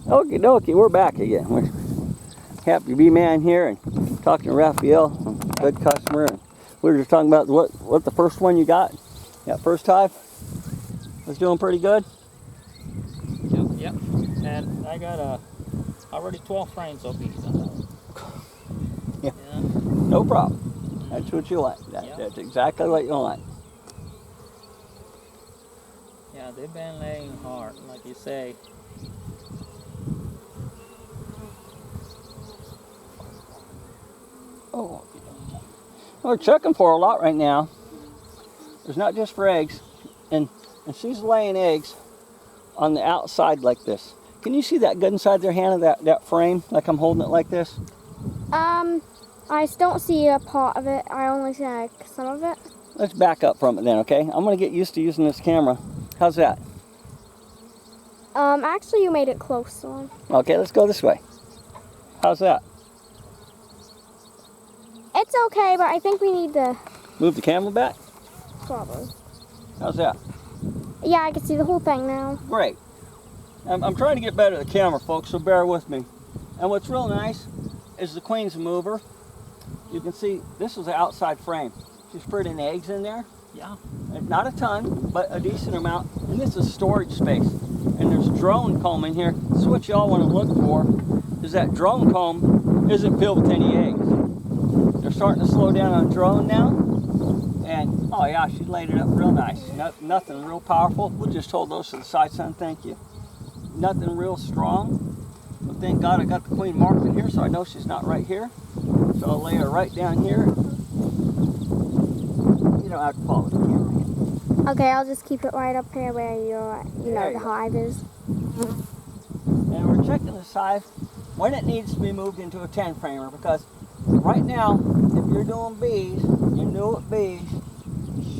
Okie dokie, we're back again. We're happy to be man here and talking to Raphael, a good customer. And we were just talking about what the first one you got. That first hive was doing pretty good. Yep. And I got already 12 frames of bees on that one. Yeah. No problem. That's what you want. That's exactly what you want. Yeah, they've been laying hard, like you say. Oh, we're checking for a lot right now. There's not just for eggs, and she's laying eggs on the outside like this. Can you see that good inside their hand of that frame, like I'm holding it like this? I don't see a part of it. I only see like some of it. Let's back up from it then, okay? I'm gonna get used to using this camera. How's that? Actually you made it close on. Okay, let's go this way. How's that? It's okay, but I think we need to... Move the camera back? Probably. How's that? Yeah, I can see the whole thing now. Great. I'm trying to get better at the camera, folks, so bear with me. And what's real nice is the queen's a mover. You can see this is the outside frame. She's putting eggs in there. Yeah. And not a ton, but a decent amount. And this is storage space. And there's drone comb in here. This is what y'all want to look for, is that drone comb isn't filled with any eggs. They're starting to slow down on drone now. And, oh yeah, she laid it up real nice. Nothing real powerful. We'll just hold those to the side, son, thank you. Nothing real strong. But thank God I got the queen marked in here, so I know she's not right here. So I'll lay her right down here. You don't have to follow the camera. Okay, I'll just keep it right up here where the hive is. And we're checking this hive when it needs to be moved into a 10 framer, because right now, if you're doing bees, you know what bees,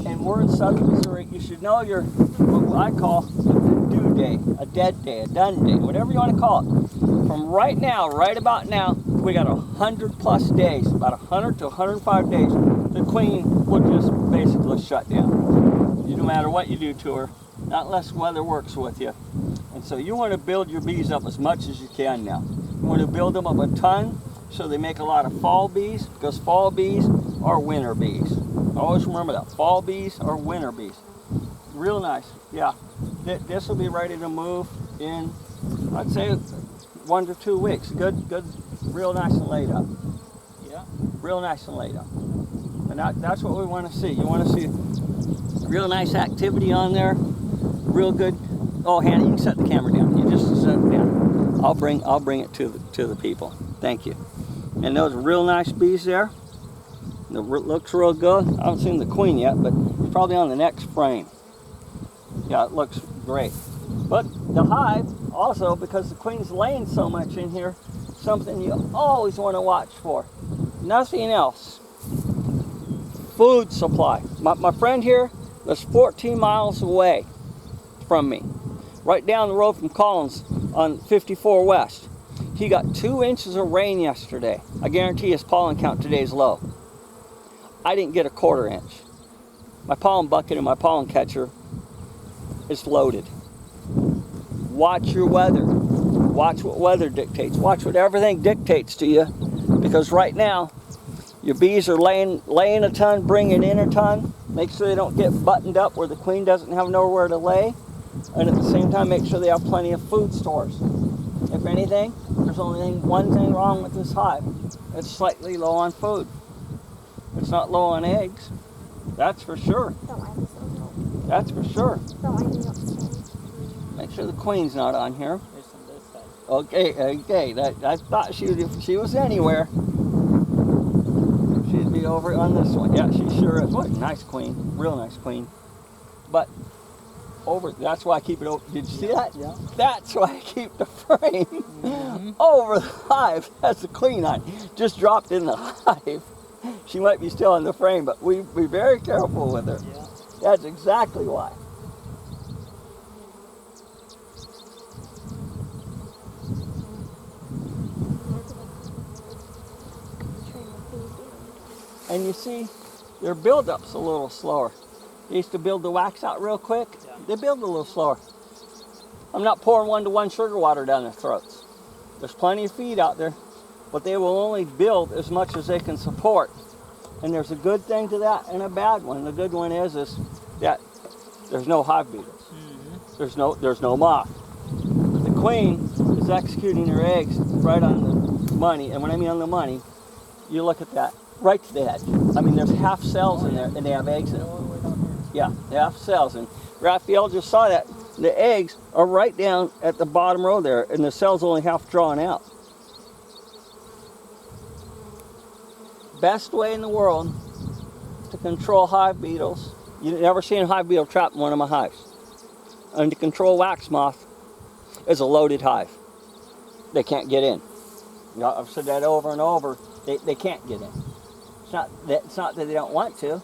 and we're in southern Missouri, you should know your, what I call a due day, a dead day, a done day, whatever you want to call it. From right now, right about now, we got 100+ days, about 100 to 105 days, the queen will just basically shut down. No matter what you do to her, not unless weather works with you. And so you want to build your bees up as much as you can now. You want to build them up a ton so they make a lot of fall bees, because fall bees are winter bees. Always remember that, fall bees are winter bees. Real nice, yeah. This will be ready to move in, I'd say, 1 to 2 weeks. Good, real nice and laid up. Yeah. Real nice and laid up. And that's what we want to see. You want to see real nice activity on there, real good. Oh, Hannah, you can set the camera down. You just set it down. I'll bring it to the people. Thank you. And those real nice bees there. It looks real good. I haven't seen the queen yet, but it's probably on the next frame. Yeah, it looks great. But the hive also, because the queen's laying so much in here, something you always want to watch for. Nothing else. Food supply. My friend here was 14 miles away from me, right down the road from Collins on 54 West. He got 2 inches of rain yesterday. I guarantee his pollen count today is low. I didn't get a 1/4 inch. My pollen bucket and my pollen catcher is loaded. Watch your weather. Watch what weather dictates. Watch what everything dictates to you, because right now your bees are laying a ton, bringing in a ton. Make sure they don't get buttoned up where the queen doesn't have nowhere to lay. And at the same time, make sure they have plenty of food stores. If anything, there's only one thing wrong with this hive. It's slightly low on food. It's not low on eggs. That's for sure. That's for sure. Make sure the queen's not on here. Okay. I thought she was anywhere. She'd be over on this one. Yeah, she sure is. What a nice queen. Real nice queen. But that's why I keep it open. Did you see that? Yeah. That's why I keep the frame over the hive. That's the queen on. Just dropped in the hive. She might be still in the frame, but we be very careful with her. Yeah. That's exactly why. And you see, their build-up's a little slower. They used to build the wax out real quick. Yeah. They build a little slower. I'm not pouring one-to-one sugar water down their throats. There's plenty of feed out there, but they will only build as much as they can support. And there's a good thing to that and a bad one. The good one is that there's no hive beetles. Mm-hmm. There's no moth. The queen is executing her eggs right on the money, and when I mean on the money, you look at that, right to the edge. I mean, there's half cells in there, and they have eggs in All them. the way down here. Yeah, half cells, and Raphael just saw that. The eggs are right down at the bottom row there, and the cell's only half drawn out. Best way in the world to control hive beetles. You've never seen a hive beetle trapped in one of my hives. And to control wax moth is a loaded hive. They can't get in. You know, I've said that over and over. They can't get in. It's not that they don't want to.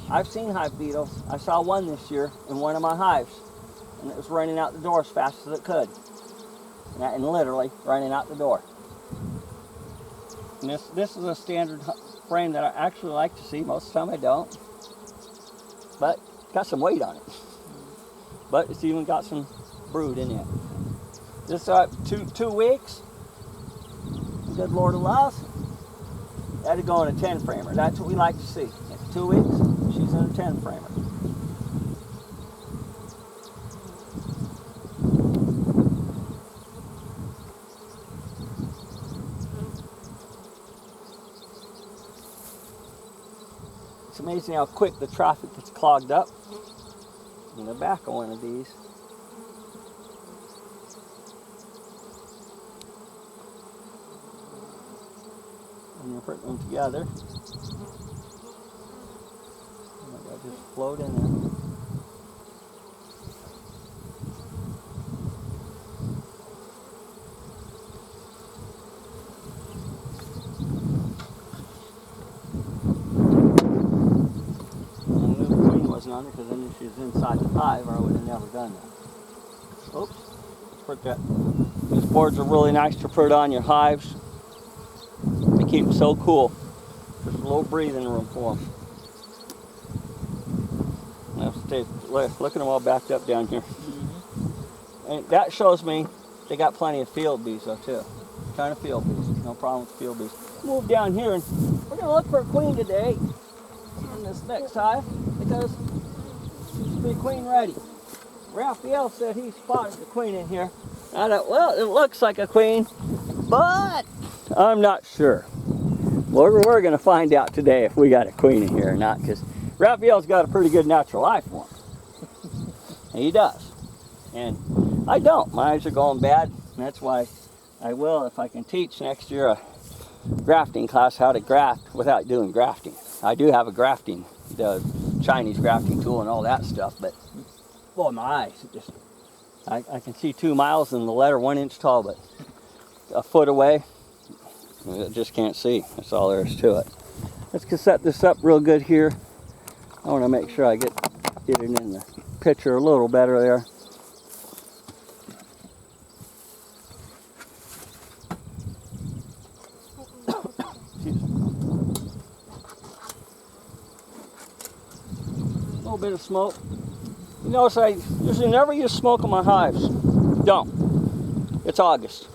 I've seen hive beetles. I saw one this year in one of my hives, and it was running out the door as fast as it could. And literally running out the door. And this is a standard frame that I actually like to see. Most of the time I don't. But it's got some weight on it. But it's even got some brood in it. This 2 weeks, good Lord allows, that'll go in a 10 framer. That's what we like to see. At 2 weeks, she's in a 10 framer. It's amazing how quick the traffic gets clogged up in the back of one of these. And you're putting them together. And they'll just float in there. On her, because then if she's inside the hive, I would have never done that. Oops. Put that. These boards are really nice to put on your hives. They keep them so cool. There's a little breathing room for them. Look at them all backed up down here. Mm-hmm. And that shows me they got plenty of field bees though too. Ton of field bees. No problem with field bees. Move down here and we're gonna look for a queen today in this next hive because she's be queen ready. Raphael said he spotted the queen in here. I thought, well, it looks like a queen, but I'm not sure. Well, we're going to find out today if we got a queen in here or not, because Raphael's got a pretty good natural eye for him. He does. And I don't. My eyes are going bad, and that's why I will, if I can teach next year a grafting class, how to graft without doing grafting. I do have a grafting, the Chinese grafting tool and all that stuff, but boy, my eyes, I can see 2 miles and the letter 1 inch tall, but a foot away, I just can't see. That's all there is to it. Let's just set this up real good here. I want to make sure I get it in the picture a little better there. A little bit of smoke. You notice I usually never use smoke in my hives. Don't. It's August.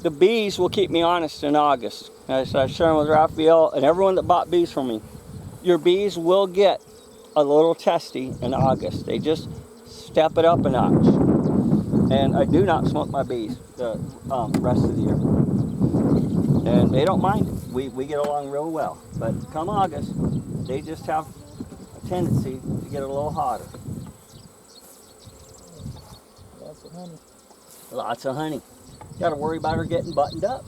The bees will keep me honest in August. As I was sharing with Raphael and everyone that bought bees from me, your bees will get a little testy in August. They just step it up a notch. And I do not smoke my bees the rest of the year. And they don't mind it. We get along real well. But come August, they just have a tendency to get a little hotter. Lots of honey. Lots of honey. Got to worry about her getting buttoned up.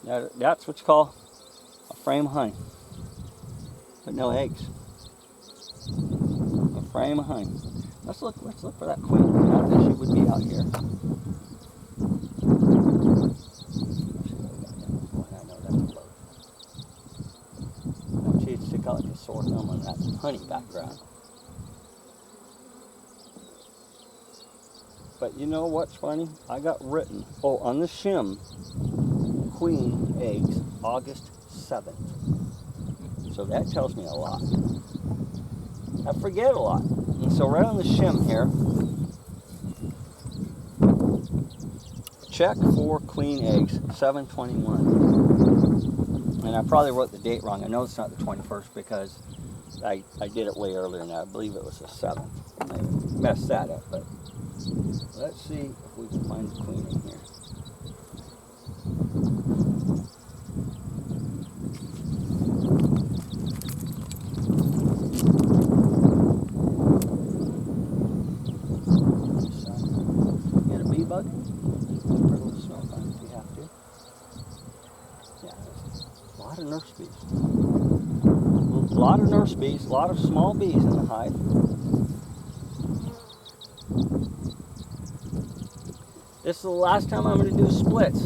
Mm-hmm. That's what you call a frame of honey, but no eggs. A frame of honey. Let's look for that queen. Not that she would be out here. I know that's low. She'd stick out like a sore thumb on that honey background. But you know what's funny? I got written, on the shim, queen eggs, August 7th. So that tells me a lot. I forget a lot. And so right on the shim here, check for queen eggs, 7/21. And I probably wrote the date wrong. I know it's not the 21st because I did it way earlier than that. I believe it was the 7th. I messed that up, but let's see if we can find the queen in here. Get a bee bug? Sprinkle the snow on it if you have to. Yeah, a lot of nurse bees. A lot of nurse bees, a lot of small bees in the hive. This is the last time I'm going to do splits.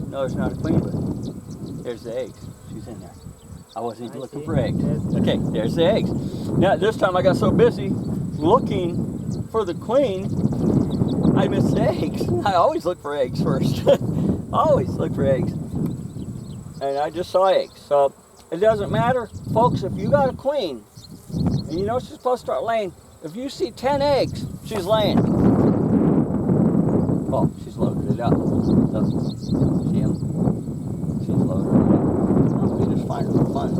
No, there's not a queen, but there's the eggs. She's in there. I wasn't even looking for eggs. Okay, there's the eggs. Now, this time I got so busy looking for the queen, I missed the eggs. I always look for eggs first. Always look for eggs. And I just saw eggs. So it doesn't matter, folks, if you got a queen, and you know she's supposed to start laying, if you see 10 eggs, she's laying. Oh, she's loaded it up. Look. See him? She's loaded it up. Oh, we just find her for fun.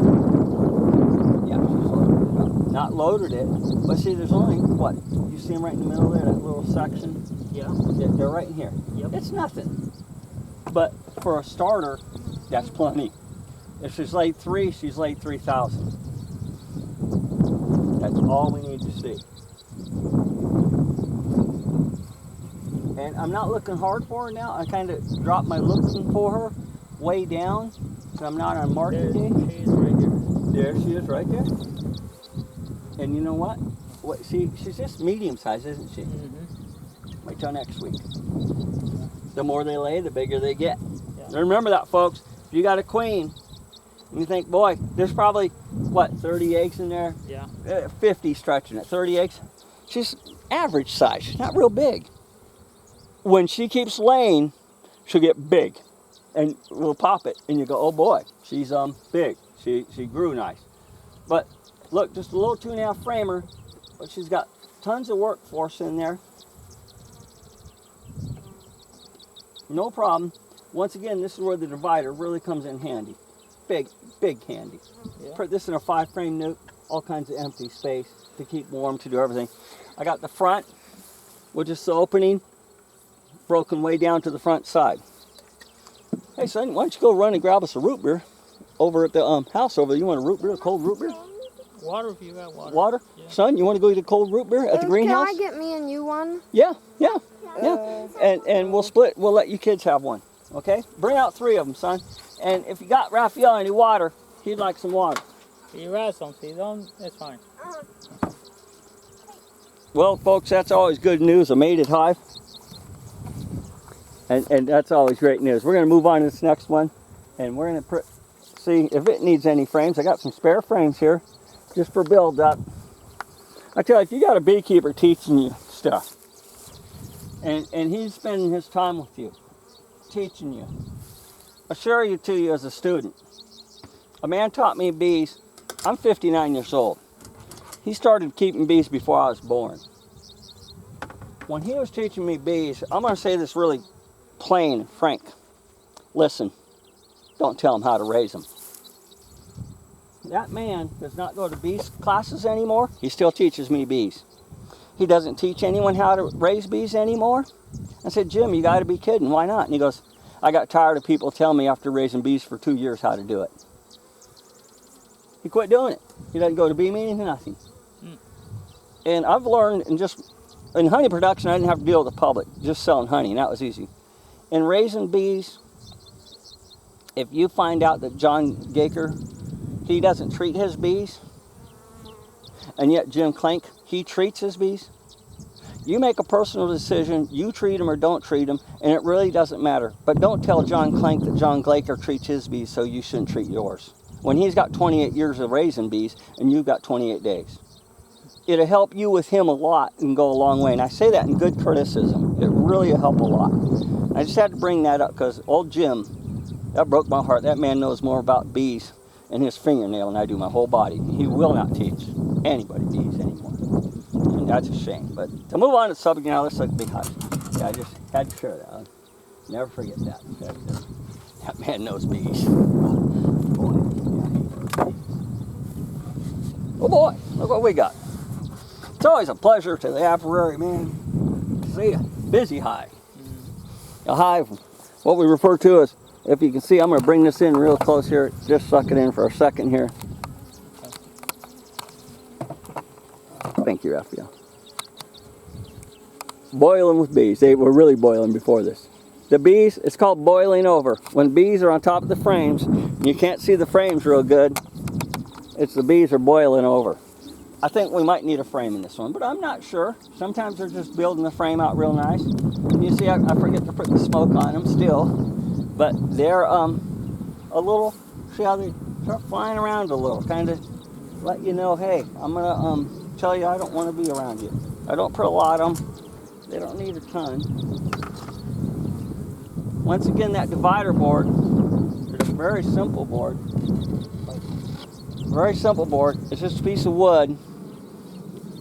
Yeah, she's loaded it up. Not loaded it, but see, there's only, what? You see them right in the middle there, that little section? Yeah. They're right in here. Yep. It's nothing. But for a starter, that's plenty. If she's laid 3, she's laid 3,000. That's all we need to see. And I'm not looking hard for her now. I kind of dropped my looking for her way down, so I'm not on market day. She is right here. There she is, right there. And you know what? She's just medium size, isn't she? Mm-hmm. Wait till next week. The more they lay, the bigger they get. Yeah. And remember that, folks. If you got a queen, and you think, boy, there's probably, what, 30 eggs in there? Yeah. 50 stretching it. 30 eggs. She's average size. She's not real big. When she keeps laying, she'll get big. And we'll pop it. And you go, oh boy, she's big. She grew nice. But look, just a little 2.5 framer. But she's got tons of workforce in there. No problem. Once again, this is where the divider really comes in handy. Big handy. Yeah. Put this in a 5-frame nuke, all kinds of empty space to keep warm, to do everything. I got the front, which is the opening, broken way down to the front side. Hey son, why don't you go run and grab us a root beer over at the house over there. You want a root beer, a cold root beer? Water if you got water. Water? Yeah. Son, you want to go get a cold root beer at the greenhouse? Can I get me and you one? Yeah. And we'll split. We'll let you kids have one. Okay? Bring out 3 of them, son. And if you got Raphael any water, he'd like some water. You got some, see them? It's fine. Well, folks, that's always good news. A mated hive. And that's always great news. We're going to move on to this next one. And we're going to see if it needs any frames. I got some spare frames here just for build up. I tell you, if you got a beekeeper teaching you stuff, and he's spending his time with you, teaching you, assure you to you as a student. A man taught me bees. I'm 59 years old. He started keeping bees before I was born. When he was teaching me bees, I'm going to say this really plain and frank. Listen, don't tell him how to raise them. That man does not go to bees classes anymore. He still teaches me bees. He doesn't teach anyone how to raise bees anymore. I said, Jim, you got to be kidding. Why not? And he goes, I got tired of people telling me after raising bees for 2 years how to do it. He quit doing it. He doesn't go to bee meetings, nothing. And I've learned in honey production, I didn't have to deal with the public, just selling honey, and that was easy. In raising bees, if you find out that John Gaker, he doesn't treat his bees, and yet Jim Clank, he treats his bees, you make a personal decision, you treat them or don't treat them, and it really doesn't matter. But don't tell John Clank that John Glaker treats his bees, so you shouldn't treat yours. When he's got 28 years of raising bees, and you've got 28 days. it'll help you with him a lot and go a long way. And I say that in good criticism. It really will help a lot. I just had to bring that up because old Jim, that broke my heart. That man knows more about bees and his fingernail than I do my whole body. He will not teach anybody bees anymore. And that's a shame. But to move on to the subject now, let's look at beehives. Yeah, I just had to share that. I'll never forget that. That man knows bees. Boy, yeah, he knows bees. Oh boy, look what we got. It's always a pleasure to the apiary, man, to see a busy hive. A hive, what we refer to as, if you can see, I'm going to bring this in real close here. Just suck it in for a second here. Thank you, Raphael. Boiling with bees. They were really boiling before this. The bees, it's called boiling over. When bees are on top of the frames, and you can't see the frames real good, it's the bees are boiling over. I think we might need a frame in this one, but I'm not sure. Sometimes they're just building the frame out real nice. And you see, I forget to put the smoke on them still, but they're a little, see how they start flying around a little, kind of let you know, hey, I'm gonna tell you I don't want to be around you. I don't put a lot of them. They don't need a ton. Once again, that divider board is a very simple board. Very simple board. It's just a piece of wood.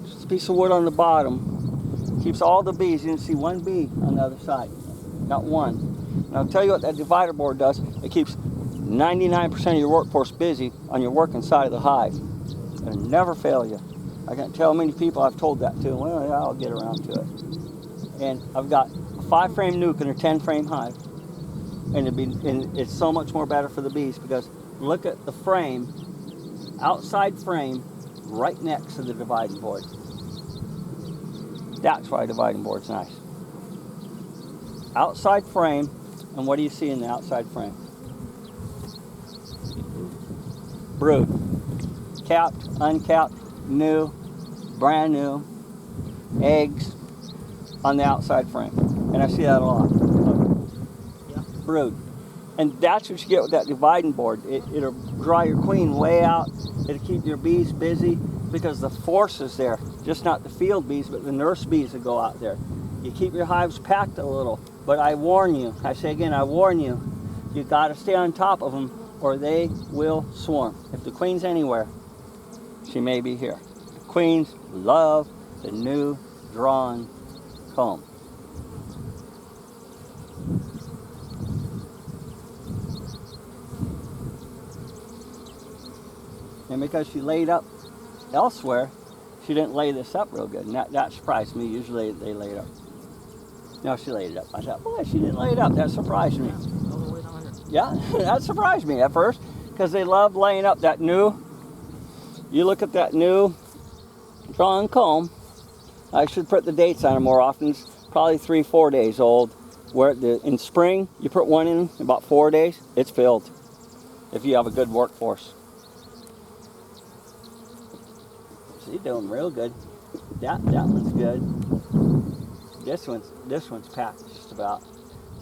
Just a piece of wood on the bottom. Keeps all the bees. You can see one bee on the other side. Not one. And I'll tell you what that divider board does. It keeps 99% of your workforce busy on your working side of the hive. It'll never fail you. I can't tell how many people I've told that to. Well, yeah, I'll get around to it. And I've got a 5-frame nuke and a 10-frame hive. And it's so much more better for the bees because look at the frame, outside frame, right next to the dividing board. That's why a dividing board's nice. Outside frame, and what do you see in the outside frame? Brood. Capped, uncapped, new, brand new, eggs on the outside frame. And I see that a lot. Yeah. Brood. And that's what you get with that dividing board. It'll draw your queen way out. It'll keep your bees busy because the force is there. Just not the field bees, but the nurse bees that go out there. You keep your hives packed a little. But I warn you, I say again, I warn you, you got to stay on top of them or they will swarm. If the queen's anywhere, she may be here. The queens love the new drawn comb. And because she laid up elsewhere, she didn't lay this up real good. And that surprised me. Usually they lay it up. No, she laid it up. I thought, boy, she didn't lay it up. That surprised me. Yeah, that surprised me at first because they love laying up that new. You look at that new drawn comb. I should put the dates on it more often. It's probably 3-4 days old. Where in spring, you put one in about 4 days, it's filled. If you have a good workforce. She's doing real good. That one's good. This one's packed just about.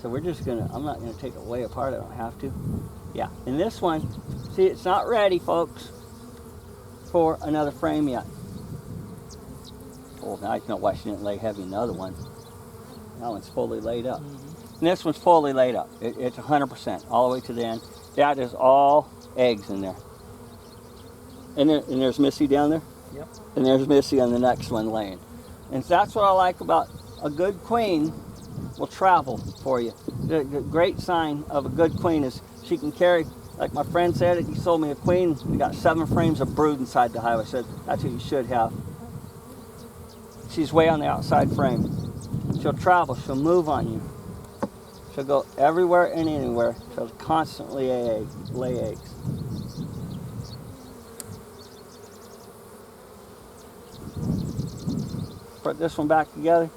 So we're just gonna, I'm not gonna take it way apart, I don't have to. Yeah, and this one, see it's not ready, folks, for another frame yet. Oh, now you know why she didn't lay heavy in the other one. That one's fully laid up. Mm-hmm. And this one's fully laid up. It's 100%, all the way to the end. That is all eggs in there. And there's Missy down there? Yep. And there's Missy on the next one laying. And that's what I like about a good queen will travel for you. The great sign of a good queen is she can carry, like my friend said, he sold me a queen, we got 7 frames of brood inside the hive. I said, that's what you should have. She's way on the outside frame. She'll travel, she'll move on you. She'll go everywhere and anywhere. She'll constantly lay eggs. Put this one back together.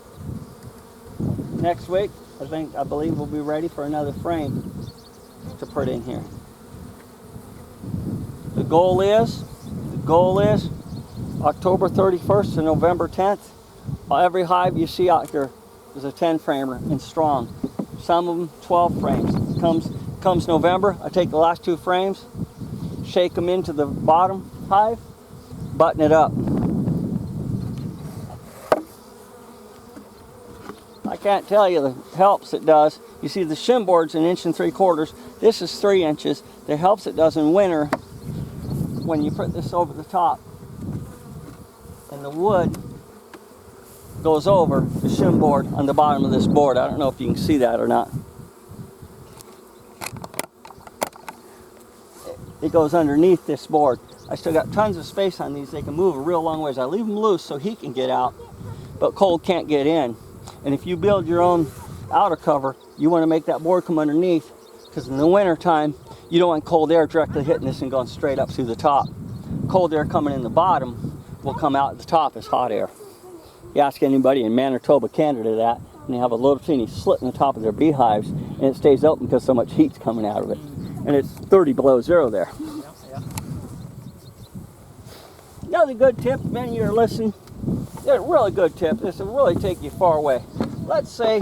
Next week, I believe we'll be ready for another frame to put in here. The goal is October 31st to November 10th. Every hive you see out here is a 10-framer and strong. Some of them 12 frames. Comes November, I take the last 2 frames, shake them into the bottom hive, button it up. can't tell you the helps it does. You see the shim board's 1 3/4 inches. This is 3 inches. The helps it does in winter when you put this over the top and the wood goes over the shim board on the bottom of this board. I don't know if you can see that or not. It goes underneath this board. I still got tons of space on these. They can move a real long ways. I leave them loose so he can get out, but cold can't get in. And if you build your own outer cover, you want to make that board come underneath, because in the winter time, you don't want cold air directly hitting this and going straight up through the top. Cold air coming in the bottom will come out at the top as hot air. You ask anybody in Manitoba, Canada that, and they have a little teeny slit in the top of their beehives, and it stays open because so much heat's coming out of it. And it's 30 below zero there. Another good tip, many of you are listening. A really good tip. This will really take you far away. Let's say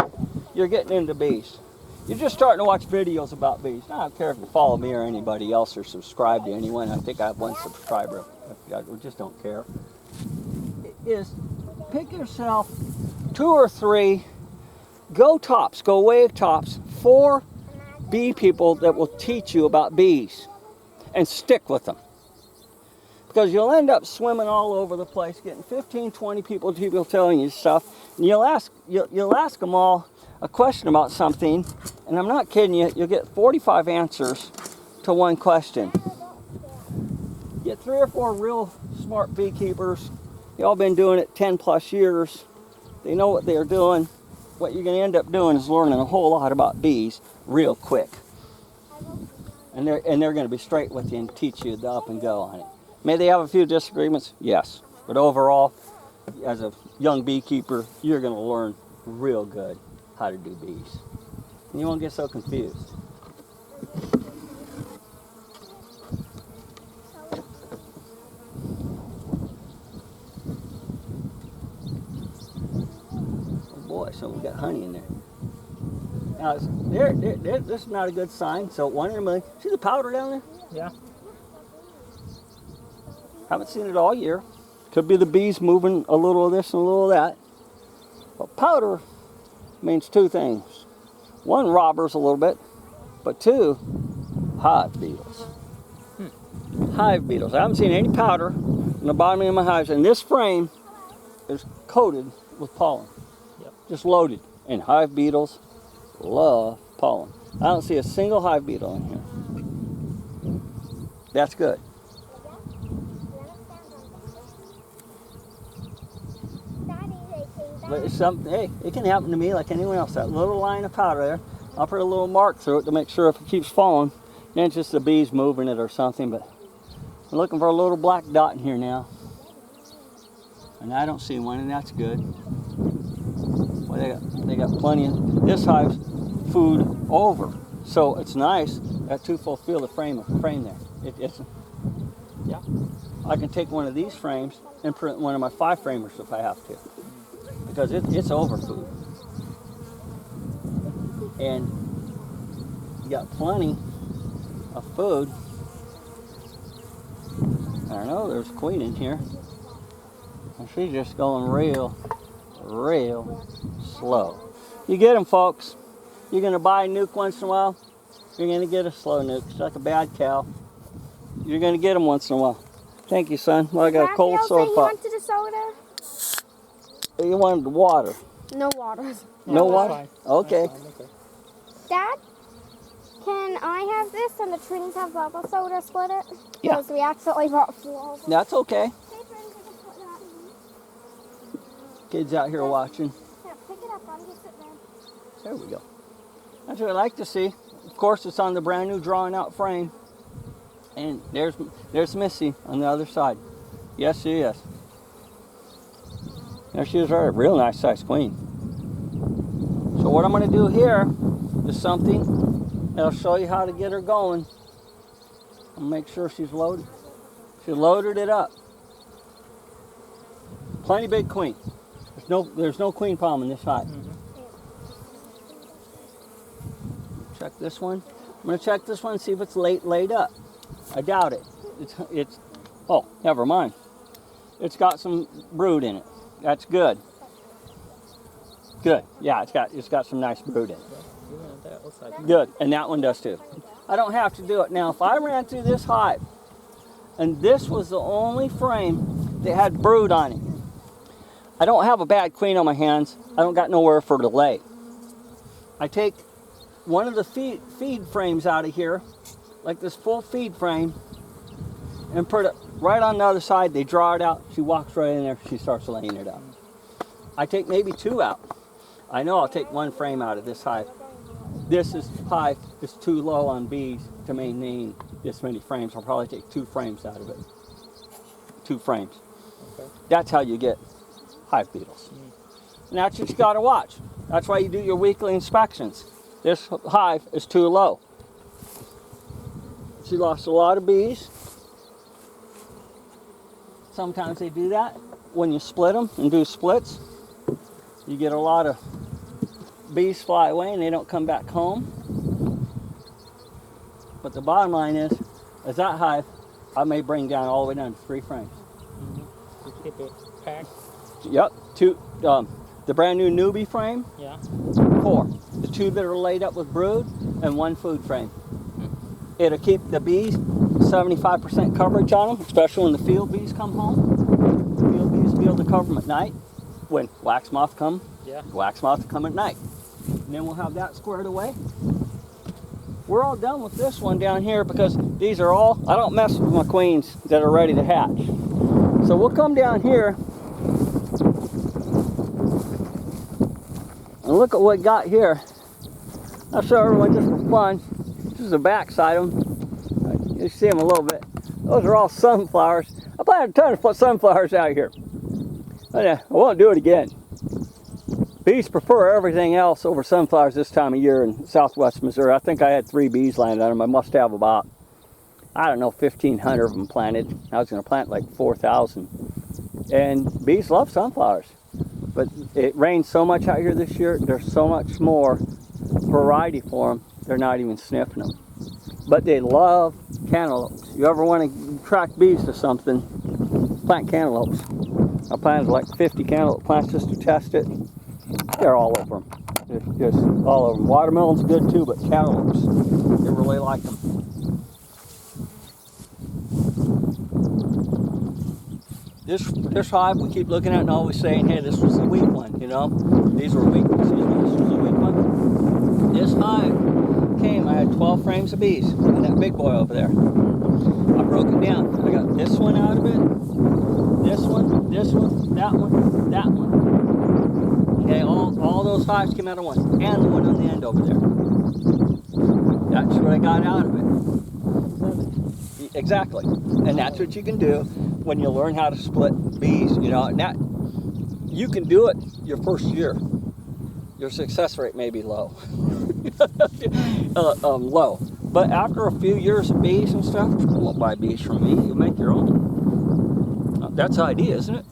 you're getting into bees. You're just starting to watch videos about bees. I don't care if you follow me or anybody else or subscribe to anyone. I think I have 1 subscriber. I just don't care. Is pick yourself 2 or 3, go way tops, 4 bee people that will teach you about bees, and stick with them. Because you'll end up swimming all over the place, getting 15, 20 people telling you stuff, and you'll ask them all a question about something, and I'm not kidding you, you'll get 45 answers to one question. Get 3 or 4 real smart beekeepers. They all been doing it 10 plus years. They know what they're doing. What you're going to end up doing is learning a whole lot about bees real quick. And they're going to be straight with you and teach you the up and go on it. May they have a few disagreements? Yes. But overall, as a young beekeeper, you're going to learn real good how to do bees. And you won't get so confused. Oh boy, so we got honey in there. Now, this is not a good sign. So 1 in a million. See the powder down there? Yeah. Haven't seen it all year. Could be the bees moving a little of this and a little of that. But powder means 2 things. 1, robbers a little bit, but 2, hive beetles. Hive beetles. I haven't seen any powder in the bottom of my hives, and this frame is coated with pollen. Yep. Just loaded. And hive beetles love pollen. I don't see a single hive beetle in here. That's good. But it's something, hey, it can happen to me like anyone else. That little line of powder there, I'll put a little mark through it to make sure if it keeps falling, then it's just the bees moving it or something. But I'm looking for a little black dot in here now. And I don't see one, and that's good. Well, they got plenty of this hive's food over. So it's nice that 2 fulfill the frame there. Yeah. I can take one of these frames and print one of my 5 framers if I have to. Because it's over food. And you got plenty of food. I don't know, there's a queen in here. And she's just going real slow. You get them, folks. You're going to buy a nuke once in a while. You're going to get a slow nuke. It's like a bad cow. You're going to get them once in a while. Thank you, son. Well, I got a cold soda pop. You wanted a soda? You wanted water. No water. No water? Fine. Okay. Fine, okay. Dad, can I have this and the twins have bubble soda? Split it? Yeah. Because we accidentally bought 4 of them. That's okay. Hey, friends, I can put that in. Kids out here watching. Yeah, pick it up. I'm just sitting there. There we go. That's what I like to see. Of course, it's on the brand new drawn out frame. And there's Missy on the other side. Yes, she is. There she is, a real nice sized queen. So what I'm going to do here is something that'll show you how to get her going. I'll make sure she's loaded. She loaded it up. Plenty big queen. There's no queen problem in this hive. Check this one. I'm going to check this one and see if it's laid up. I doubt it. Oh, never mind. It's got some brood in it. That's good. Good. Yeah, it's got some nice brood in it. Even that looks like Good, and that one does too. I don't have to do it. Now, if I ran through this hive, and this was the only frame that had brood on it, I don't have a bad queen on my hands. I don't got nowhere for her to lay. I take one of the feed frames out of here, like this full feed frame, and put it right on the other side. They draw it out. She walks right in there. She starts laying it out. I take maybe 2 out. I know I'll take 1 frame out of this hive. This hive is too low on bees to maintain this many frames. I'll probably take 2 frames out of it. 2 frames. Okay. That's how you get hive beetles. And that's what you got to watch. That's why you do your weekly inspections. This hive is too low. She lost a lot of bees. Sometimes they do that when you split them and do splits. You get a lot of bees fly away and they don't come back home. But the bottom line is that hive, I may bring down all the way down to 3 frames. You keep it packed. Yep, 2. The brand new newbie frame, Yeah. 4. The 2 that are laid up with brood, and 1 food frame. It'll keep the bees 75% coverage on them, especially when the field bees come home. The field bees will be able to cover them at night. When wax moth come, Yeah. wax moth come at night. And then we'll have that squared away. We're all done with this one down here because these are all, I don't mess with my queens that are ready to hatch. So we'll come down here and look at what we got here. I'll show everyone just for fun. This is the back side of them. You see them a little bit. Those are all sunflowers. I planted a ton of sunflowers out here. But I won't do it again. Bees prefer everything else over sunflowers this time of year in southwest Missouri. I think I had 3 bees landed on them. I must have about, I don't know, 1,500 of them planted. I was going to plant like 4,000. And bees love sunflowers. But it rained so much out here this year, there's so much more variety for them, they're not even sniffing them. But they love cantaloupes. You ever want to attract bees to something, plant cantaloupes. I planted like 50 cantaloupe plants just to test it. They're all over them. They're just all over them. Watermelon's good too, but cantaloupes, they really like them. This hive we keep looking at and always saying, hey, this was the weak one, you know? These were weak ones. This was the weak one. This hive came, I had 12 frames of bees and that big boy over there. I broke it down. I got this one out of it, this one, that one, that one. Okay, all those hives came out of one, and the one on the end over there. That's what I got out of it. Exactly. And that's what you can do when you learn how to split bees, you know. And that, you can do it your first year. Your success rate may be low. Low. But after a few years of bees and stuff, you won't buy bees from me. You make your own. That's the idea, isn't it?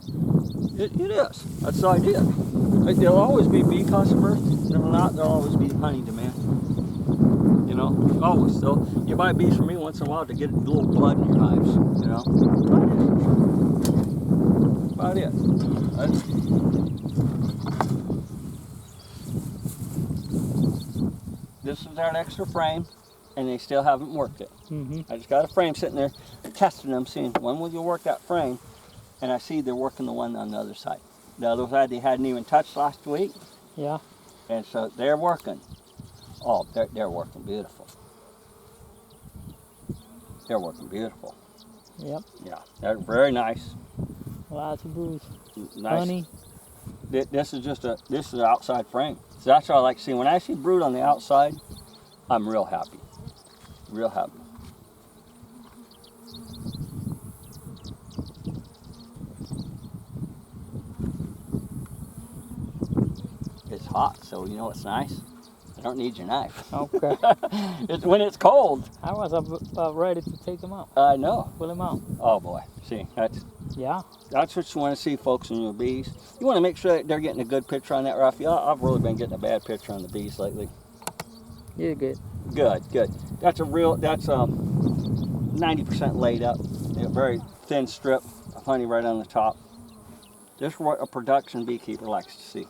It is. That's the idea. There'll always be bee customers, and if not, there'll always be honey demand. You know, always. So you buy bees from me once in a while to get a little blood in your hives. You know, about it. This is our extra frame, and they still haven't worked it. I just got a frame sitting there, testing them, seeing when will you work that frame, and I see they're working the one on the other side. The other side they hadn't even touched last week. Yeah. And so they're working. Oh, they're working beautiful. They're working beautiful. Yep. Yeah, they're very nice. Lots of brood. Nice. Honey. This is an outside frame. So that's what I like to see. When I see brood on the outside, I'm real happy. Real happy. It's hot, so you know what's nice? I don't need your knife. Okay. It's when it's cold. I was ready to take them out. I know. Pull them out. Oh boy. See, that's Yeah. what you want to see, folks, in your bees. You want to make sure that they're getting a good picture on that, Rafi. I've really been getting a bad picture on the bees lately. You're good. Good, good. That's 90% laid up. A very thin strip of honey right on the top. Just what a production beekeeper likes to see.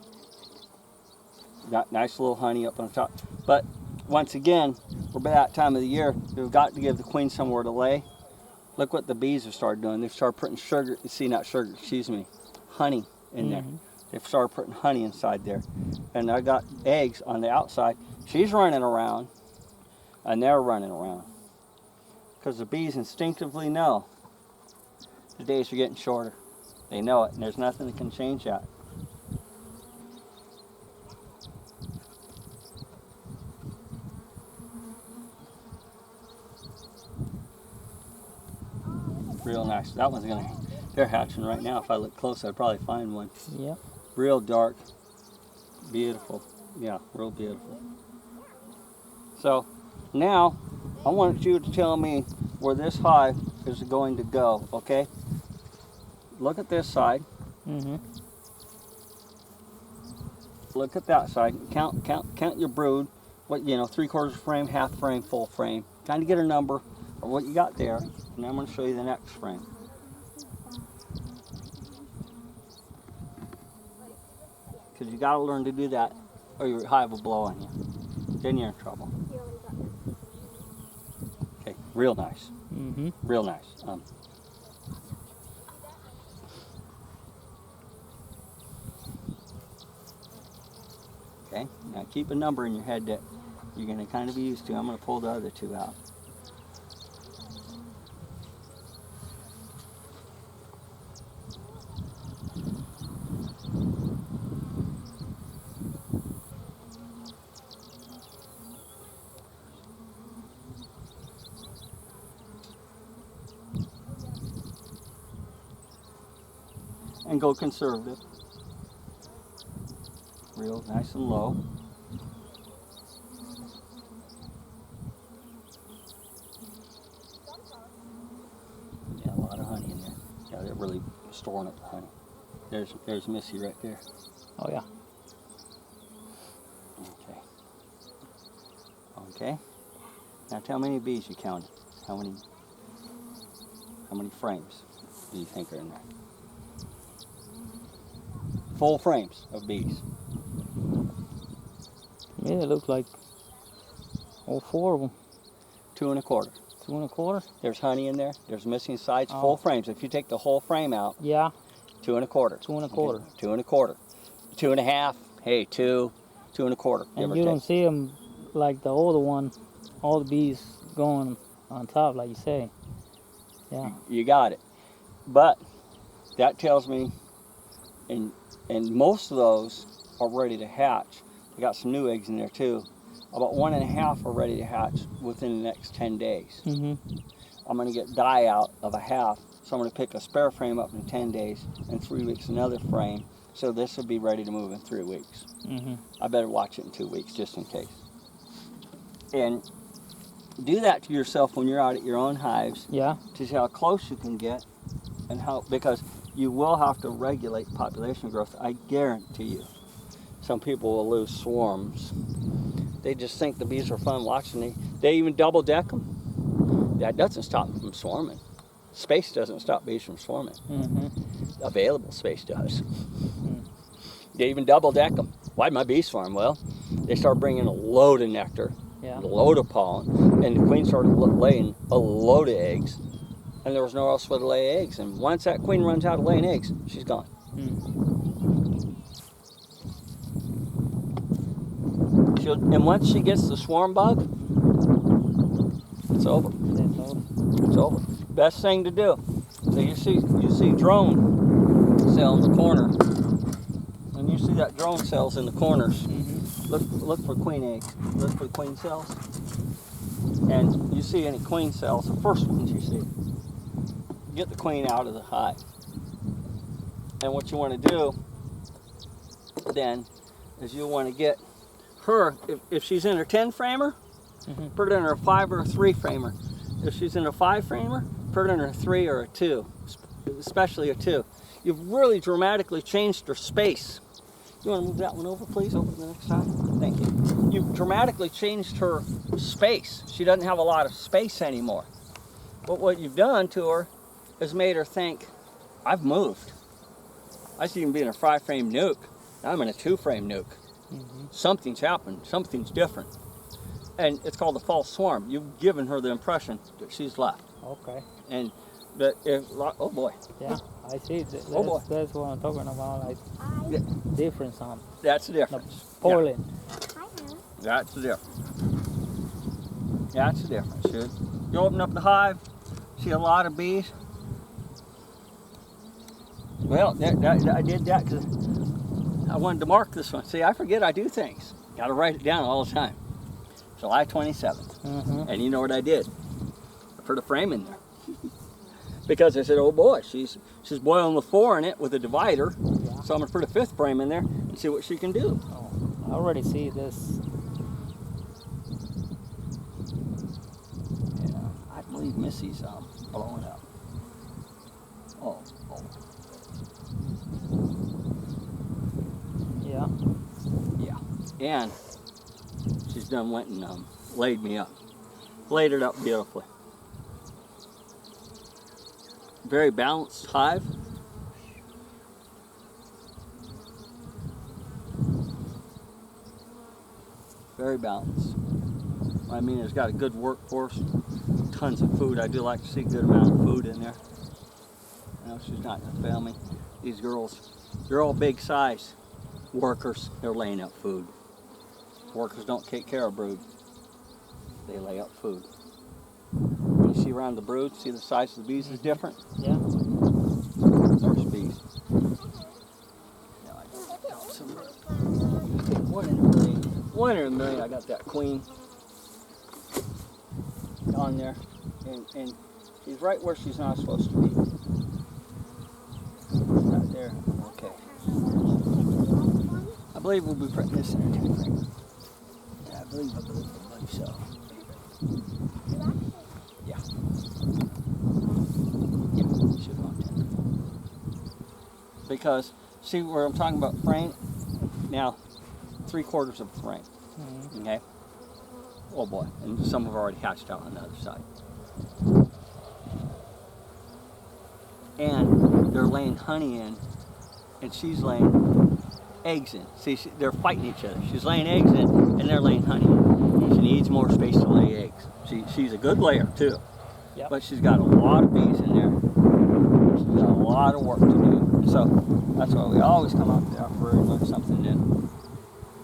Got nice little honey up on the top. But once again, we're by that time of the year. We've got to give the queen somewhere to lay. Look what the bees have started doing. They've started putting sugar, see, not sugar, excuse me, honey in there. They've started putting honey inside there. And I got eggs on the outside. She's running around, and they're running around. Because the bees instinctively know the days are getting shorter. They know it, and there's nothing that can change that. Real nice. That one's gonna, they're hatching right now. If I look close, I'd probably find one. Yeah. Real dark, beautiful. Yeah, real beautiful. So now I want you to tell me where this hive is going to go, okay? Look at this side. Look at that side. Count your brood. What, you know, 3/4 frame, half frame, full frame. Kind of get a number of what you got there. And I'm going to show you the next frame. Because you got to learn to do that or your hive will blow on you. Then you're in trouble. Okay, real nice. Real nice. Okay, now keep a number in your head that you're going to kind of be used to. I'm going to pull the other two out. And go conservative. Real nice and low. Yeah, a lot of honey in there. Yeah, they're really storing up the honey. There's Missy right there. Oh yeah. Okay. Okay. Now tell me how many bees you counted. How many frames do you think are in there? Full frames of bees. Yeah, it looks like all 4 of them. 2 1/4. 2 1/4. There's honey in there. There's missing sides. Full frames. If you take the whole frame out, Yeah. 2 1/4. 2 1/4. Okay. 2 1/4. 2 1/2. Hey, 2 1/4. And you don't see them like the older one, all the bees going on top, like you say. Yeah. You got it. But that tells me, and most of those are ready to hatch. I got some new eggs in there too. About 1 1/2 are ready to hatch within the next 10 days. I'm going to get dye out of a half, so I'm going to pick a spare frame up in 10 days, and 3 weeks another frame. So this will be ready to move in 3 weeks. I better watch it in 2 weeks just in case. And do that to yourself when you're out at your own hives. Yeah. To see how close you can get, and how, because you will have to regulate population growth. I guarantee you. Some people will lose swarms. They just think the bees are fun watching. They even double deck them. That doesn't stop them from swarming. Space doesn't stop bees from swarming. Available space does. They even double deck them. Why'd my bees swarm? Well, they start bringing a load of nectar, a load of pollen, and the queen started laying a load of eggs, and there was nowhere else for to lay eggs. And once that queen runs out of laying eggs, she's gone. And once she gets the swarm bug, it's over. It's over. Best thing to do. So you see drone cell in the corner, and you see that drone cells in the corners. Look for queen eggs. Look for queen cells. And you see any queen cells, the first ones you see, get the queen out of the hive. And what you want to do then is you want to get her, if she's in her 10 framer, put it in her 5 or a 3 framer. If she's in a 5 framer, put it in her 3 or a 2, especially a 2. You've really dramatically changed her space. You want to move that one over, please, over to the next side? Thank you. You've dramatically changed her space. She doesn't have a lot of space anymore. But what you've done to her is made her think, I've moved. I used to even be in a 5 frame nuke. Now I'm in a 2 frame nuke. Something's happened. Something's different. And it's called the false swarm. You've given her the impression that she's left. Okay. And that if, oh boy, Yeah, I see. That's, Oh, boy. that's what I'm talking about. Like I, Yeah. difference on that's the the difference. pollen. I have. That's the difference. That's the difference. You open up the hive, see a lot of bees. Well, I did that because I wanted to mark this one. See, I forget I do things. Got to write it down all the time. July 27th. Mm-hmm. And you know what I did? I put a frame in there. Because I said, oh boy, she's boiling with 4 in it with a divider. Yeah. So I'm going to put a 5th frame in there and see what she can do. Oh, I already see this. Yeah, I believe Missy's blowing up. Oh. Yeah. Yeah. And she's done went and laid me up. Laid it up beautifully. Very balanced hive. Very balanced. I mean, it's got a good workforce. Tons of food. I do like to see a good amount of food in there. You know, she's not going to fail me. These girls, they're all big size workers. They're laying up food. Workers don't take care of brood. They lay up food. You see around the brood, see the size of the bees is different? Yeah. There's bees. Now I got some, one in a million, I got that queen on there. And she's right where she's not supposed to be. Right there. Okay. I believe we'll be putting this in a tin frame. Yeah, I believe so. Yeah. Yeah, should go on tin. Because, see where I'm talking about frame? Now, 3/4 of a frame. Mm-hmm. Okay? Oh boy, and some have already hatched out on the other side. And they're laying honey in, and she's laying eggs in. See, they're fighting each other. She's laying eggs in, and they're laying honey in. She needs more space to lay eggs. She's a good layer too, Yep. but she's got a lot of bees in there. She's got a lot of work to do. So that's why we always come out there for and learn something new.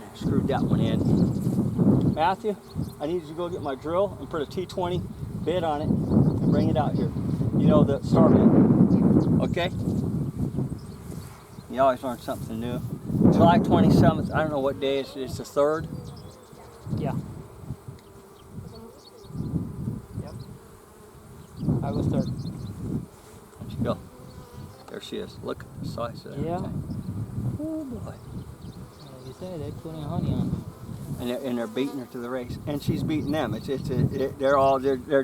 I screwed that one in. Matthew, I need you to go get my drill and put a T20 bit on it and bring it out here. You know the star bit. Okay? You always learn something new. July 27th, I don't know what day it's the 3rd. Yeah. Yep. August 3rd. Where'd she go? There she is. Look at the size of that Yeah. thing. Oh boy. Like you said, they're putting honey on. And they're beating her to the race. And she's beating them. They're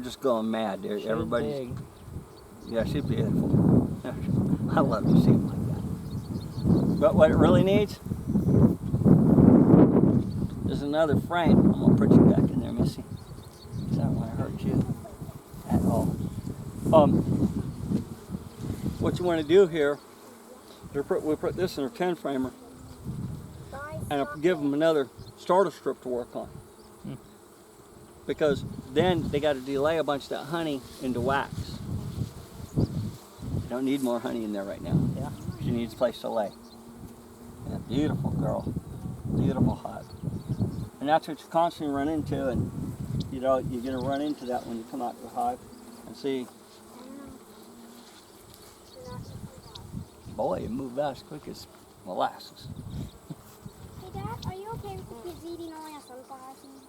just going mad. She's Everybody's big. Yeah, she's beautiful. I love to see them like that. But what it really needs is another frame. I'm going to put you back in there, Missy. 'Cause I don't want to hurt you at all. What you want to do here, we put this in a 10 framer and I'll give them another starter strip to work on. Because then they got to delay a bunch of that honey into wax. You don't need more honey in there right now. Yeah. She needs a place to lay. Yeah, beautiful girl. Beautiful hive. And that's what you constantly run into, and you know, you're going to run into that when you come out to the hive and see, boy, you move that as quick as molasses. Hey Dad, are you okay with the kids eating all your sunflower seeds?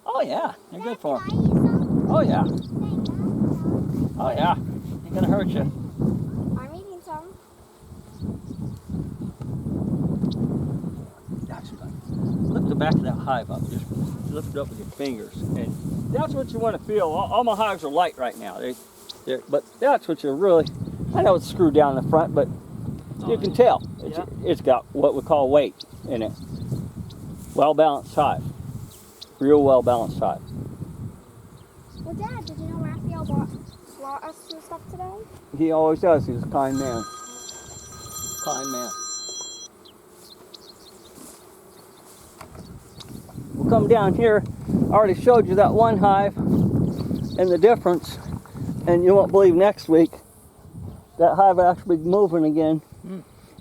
Oh yeah, they're good for Can I them. eat some? Oh yeah, Thank you. oh yeah. Ain't going to hurt you. I'm eating some. Actually, lift the back of that hive up. Just lift it up with your fingers, and that's what you want to feel. All my hives are light right now. But that's what you really. I know it's screwed down in the front, but you can tell it's got what we call weight in it. Well balanced hive, real well balanced hive. Well, Dad, did you know Raphael brought us some stuff today? He always does. He's a kind man. Kind man. come down here, I already showed you that one hive and the difference, and you won't believe next week that hive will actually be moving again.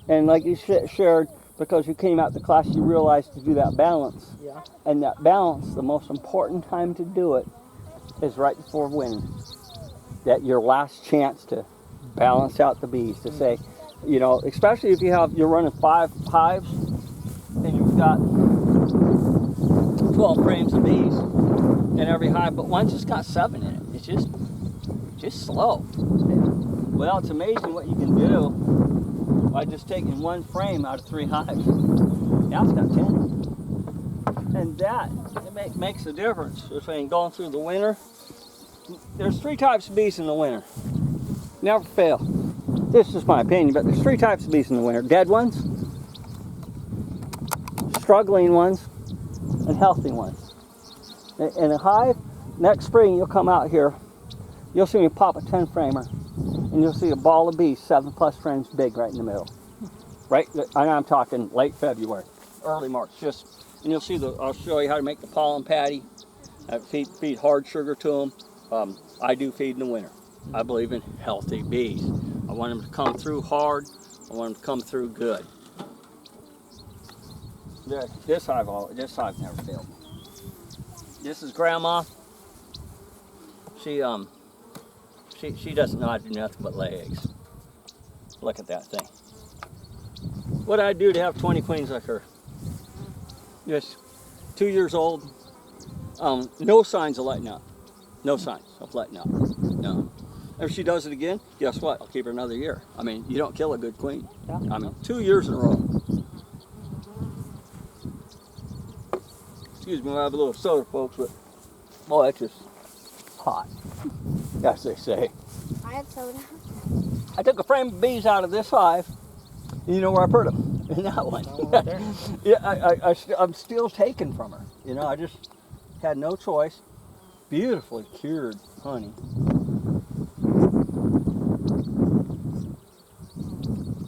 And like you shared, because you came out to class, you realized to do that balance. Yeah. And that balance, the most important time to do it is right before winter. That your last chance to balance out the bees, to say, you know, especially if you're running 5 hives and you've got 12 frames of bees in every hive, but one's just got 7 in it. It's just slow. Well, it's amazing what you can do by just taking 1 frame out of 3 hives. Now it's got 10. And that makes a difference between going through the winter. There's 3 types of bees in the winter. Never fail. This is my opinion, but there's 3 types of bees in the winter. Dead ones, struggling ones, and healthy ones. In a hive, next spring you'll come out here, you'll see me pop a 10 framer, and you'll see a ball of bees 7+ frames big right in the middle. Right, and I'm talking late February, early March. And you'll see I'll show you how to make the pollen patty. Feed hard sugar to them. I do feed in the winter. I believe in healthy bees. I want them to come through hard. I want them to come through good. This hive never failed me. This is Grandma. She doesn't know how to do nothing but lay eggs. Look at that thing. What I'd do to have 20 queens like her. Just 2 years old. No signs of letting up. No signs of letting up. No. If she does it again, guess what? I'll keep her another year. I mean, you don't kill a good queen. Yeah. I mean, 2 years in a row. Excuse me, I have a little soda, folks, but boy, it's just hot, as they say. I have soda. I took a frame of bees out of this hive, and you know where I put them? In that one. Right there. Yeah, I'm still taking from her. You know, I just had no choice. Beautifully cured honey.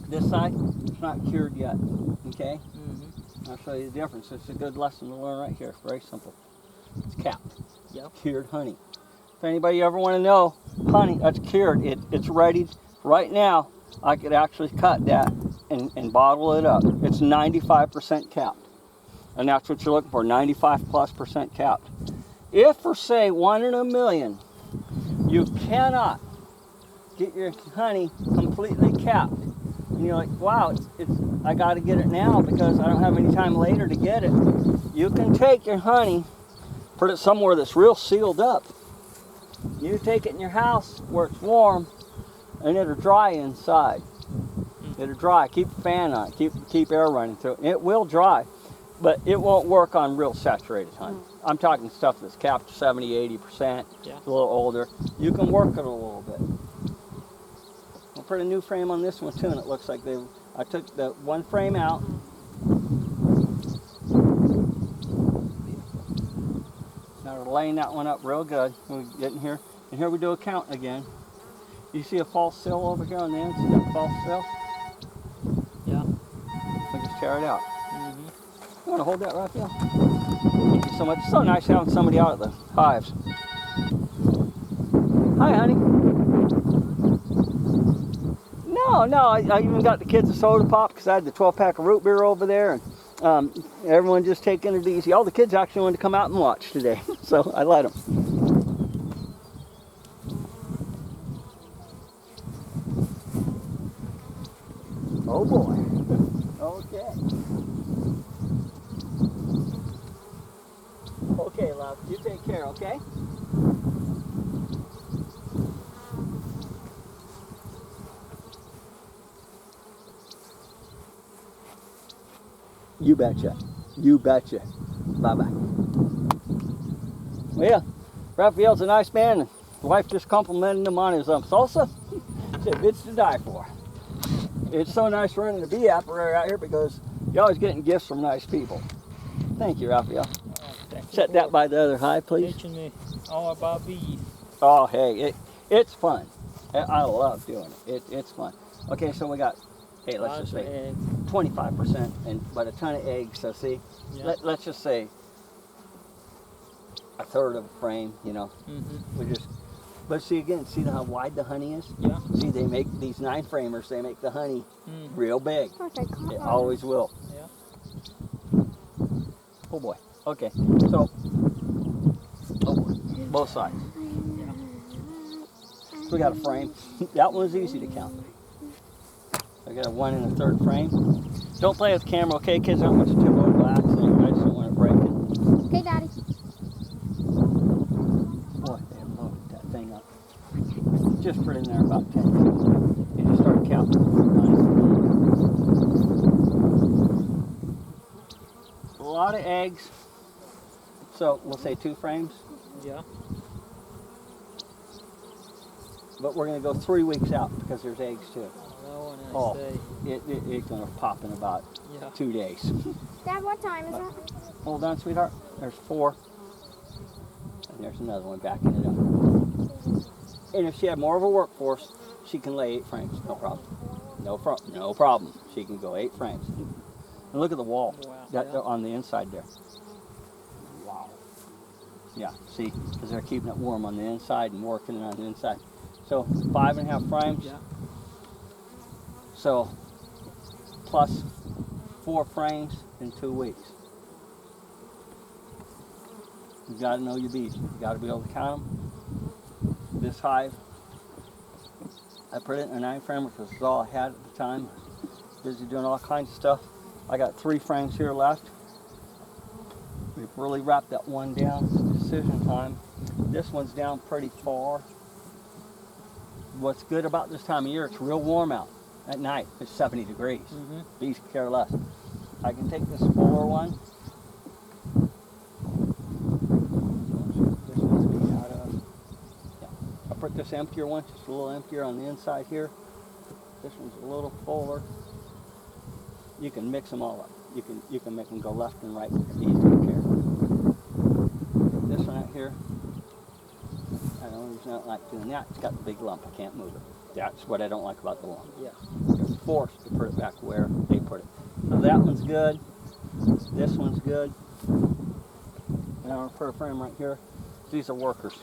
This side, it's not cured yet, okay? I'll show you the difference. It's a good lesson to learn right here. Very simple. It's capped. Yep. Cured honey. If anybody ever want to know, honey that's cured, it's ready right now. I could actually cut that and bottle it up. It's 95% capped. And that's what you're looking for, 95+% capped. If for say 1 in a million, you cannot get your honey completely capped, and you're like, wow, I got to get it now because I don't have any time later to get it. You can take your honey, put it somewhere that's real sealed up. You take it in your house where it's warm, and it'll dry inside. It'll dry. Keep the fan on. Keep air running through it. It will dry, but it won't work on real saturated honey. I'm talking stuff that's capped 70, 80%, Yeah. a little older. You can work it a little bit. I'll put a new frame on this one too, and it looks like I took the 1 frame out. Now we're laying that one up real good. We get in here, and here we do a count again. You see a false cell over here on the end? See that false cell? Yeah. We just tear it out. You want to hold that, Raphael? Thank you so much. It's so nice having somebody out at the hives. Hi, honey. No, I even got the kids a soda pop because I had the 12-pack of root beer over there, and everyone just taking it easy. All the kids actually wanted to come out and watch today, so I let them. Oh boy. Okay. Okay, love. You take care, okay? You betcha. You betcha. Bye-bye. Well, yeah, Raphael's a nice man. And the wife just complimented him on his salsa. Said it's to die for. It's so nice running the bee apiary out here because you're always getting gifts from nice people. Thank you, Raphael. Set that by the other hive, please. Teaching me all about bees. Oh, hey, it's fun. I love doing it. It's fun. Okay, so we got, hey, let's just say 25% but a ton of eggs. So see, Yeah. let's just say a third of a frame, you know. Mm-hmm. We just, but see again, see how wide the honey is? Yeah. See, they make these 9 framers, they make the honey Mm. real big. I wish I caught It one. always will. Yeah. Oh boy. Okay, so, oh boy, both sides. So we got a frame. That one's easy to count. I got a 1 1/3 frame. Don't play with the camera, okay, kids? I don't want you to tip over by accident. I just don't want it breaking. Okay, Daddy. Boy, they have loaded that thing up. Just put in there about 10 feet. And just start counting. A lot of eggs. So we'll say 2 frames. Yeah. But we're going to go 3 weeks out because there's eggs too. That one I Oh. say. It's going to pop in about Yeah. 2 days. Dad, what time is it? Hold on, sweetheart. There's 4. And there's another one backing it up. And if she had more of a workforce, she can lay 8 frames. No problem. No problem. She can go 8 frames. And look at the wall Wow. that Yeah. on the inside there. Wow. Yeah, see, because they're keeping it warm on the inside and working it on the inside. So 5 1/2 frames. Yeah. So plus 4 frames in 2 weeks. You got to know your bees. You got to be able to count them. This hive, I put it in a 9 framer because it's all I had at the time. Busy doing all kinds of stuff. I got 3 frames here left. We've really wrapped that one down. It's decision time. This one's down pretty far. What's good about this time of year, it's real warm out. At night, it's 70 degrees. Mm-hmm. Bees care less. I can take this fuller one. This one's being out of. Yeah. I put this emptier one, just a little emptier on the inside here. This one's a little fuller. You can mix them all up. You can make them go left and right. The bees don't care. This one out here. I don't reason I like doing that. It's got the big lump. I can't move it. That's what I don't like about the lump. Yeah. You're forced to put it back where they put it. So that one's good. This one's good. And I'm gonna put a frame right here. These are workers.